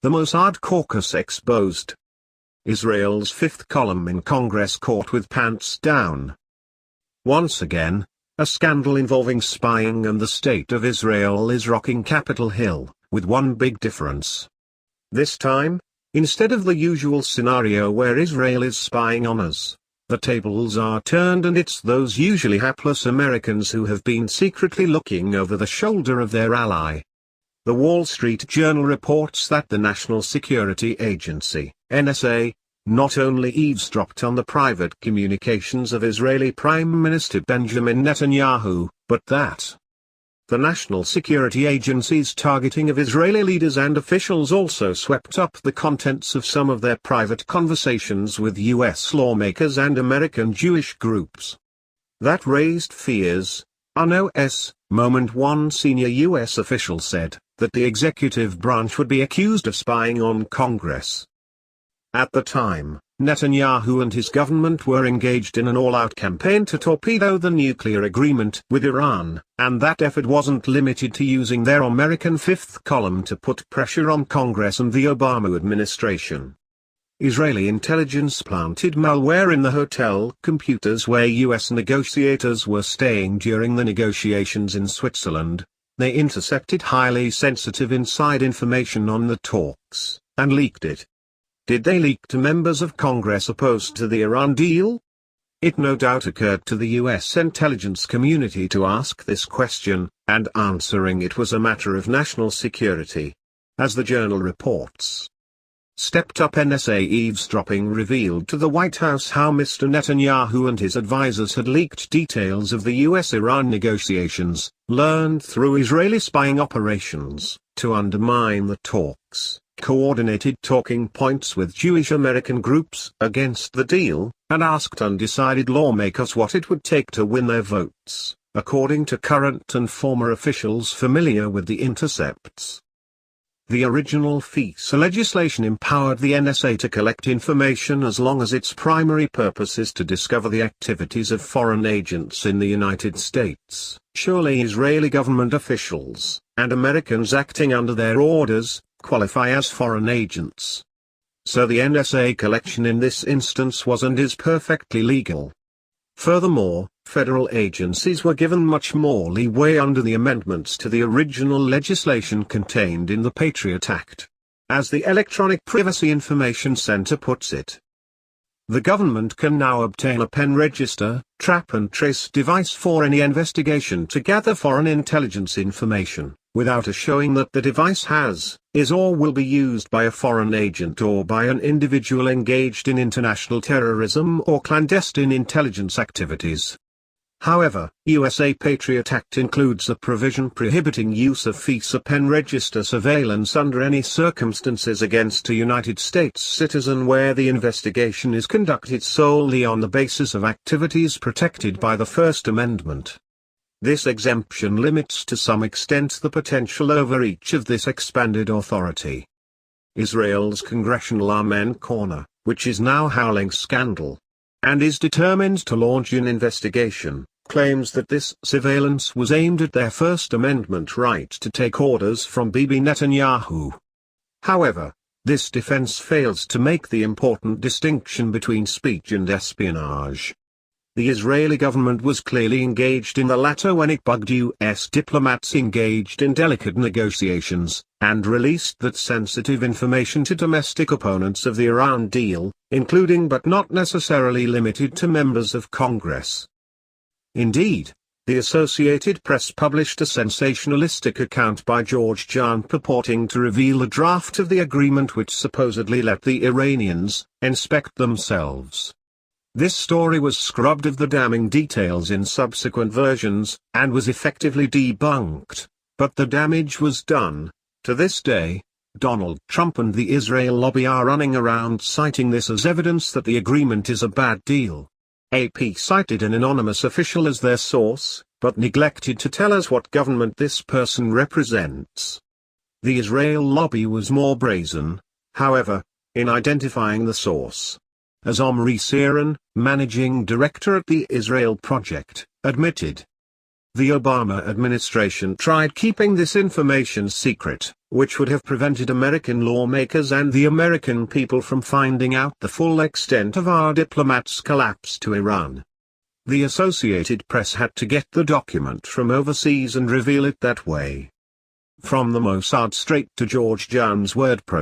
The Mossad Caucus exposed. Israel's fifth column in Congress caught with pants down. Once again, a scandal involving spying and the state of Israel is rocking Capitol Hill, with one big difference. This time, instead of the usual scenario where Israel is spying on us, the tables are turned and it's those usually hapless Americans who have been secretly looking over the shoulder of their ally. The Wall Street Journal reports that the National Security Agency, NSA, not only eavesdropped on the private communications of Israeli Prime Minister Benjamin Netanyahu, but that the National Security Agency's targeting of Israeli leaders and officials also swept up the contents of some of their private conversations with U.S. lawmakers and American Jewish groups. That raised fears. NOS, moment one senior U.S. official said that the executive branch would be accused of spying on Congress. At the time, Netanyahu and his government were engaged in an all-out campaign to torpedo the nuclear agreement with Iran, and that effort wasn't limited to using their American fifth column to put pressure on Congress and the Obama administration. Israeli intelligence planted malware in the hotel computers where U.S. negotiators were staying during the negotiations in Switzerland. They intercepted highly sensitive inside information on the talks, and leaked it. Did they leak to members of Congress opposed to the Iran deal? It no doubt occurred to the U.S. intelligence community to ask this question, and answering it was a matter of national security. As the journal reports, stepped-up NSA eavesdropping revealed to the White House how Mr. Netanyahu and his advisors had leaked details of the U.S.-Iran negotiations, learned through Israeli spying operations, to undermine the talks, coordinated talking points with Jewish American groups against the deal, and asked undecided lawmakers what it would take to win their votes, according to current and former officials familiar with the intercepts. The original FISA legislation empowered the NSA to collect information as long as its primary purpose is to discover the activities of foreign agents in the United States. Surely Israeli government officials, and Americans acting under their orders, qualify as foreign agents. So the NSA collection in this instance was and is perfectly legal. Furthermore, federal agencies were given much more leeway under the amendments to the original legislation contained in the Patriot Act. As the Electronic Privacy Information Center puts it, the government can now obtain a pen register, trap and trace device for any investigation to gather foreign intelligence information, without a showing that the device is or will be used by a foreign agent or by an individual engaged in international terrorism or clandestine intelligence activities. However, USA Patriot Act includes a provision prohibiting use of FISA pen register surveillance under any circumstances against a United States citizen where the investigation is conducted solely on the basis of activities protected by the First Amendment. This exemption limits to some extent the potential overreach of this expanded authority. Israel's Congressional Amen Corner, which is now howling scandal, and is determined to launch an investigation, claims that this surveillance was aimed at their First Amendment right to take orders from Bibi Netanyahu. However, this defense fails to make the important distinction between speech and espionage. The Israeli government was clearly engaged in the latter when it bugged U.S. diplomats engaged in delicate negotiations, and released that sensitive information to domestic opponents of the Iran deal, including but not necessarily limited to members of Congress. Indeed, the Associated Press published a sensationalistic account by George Jahn purporting to reveal a draft of the agreement which supposedly let the Iranians inspect themselves. This story was scrubbed of the damning details in subsequent versions, and was effectively debunked, but the damage was done. To this day, Donald Trump and the Israel lobby are running around citing this as evidence that the agreement is a bad deal. AP cited an anonymous official as their source, but neglected to tell us what government this person represents. The Israel lobby was more brazen, however, in identifying the source. As Omri Siran, managing director at the Israel Project, admitted. The Obama administration tried keeping this information secret, which would have prevented American lawmakers and the American people from finding out the full extent of our diplomats' collapse to Iran. The Associated Press had to get the document from overseas and reveal it that way. From the Mossad straight to George Jones' word processor.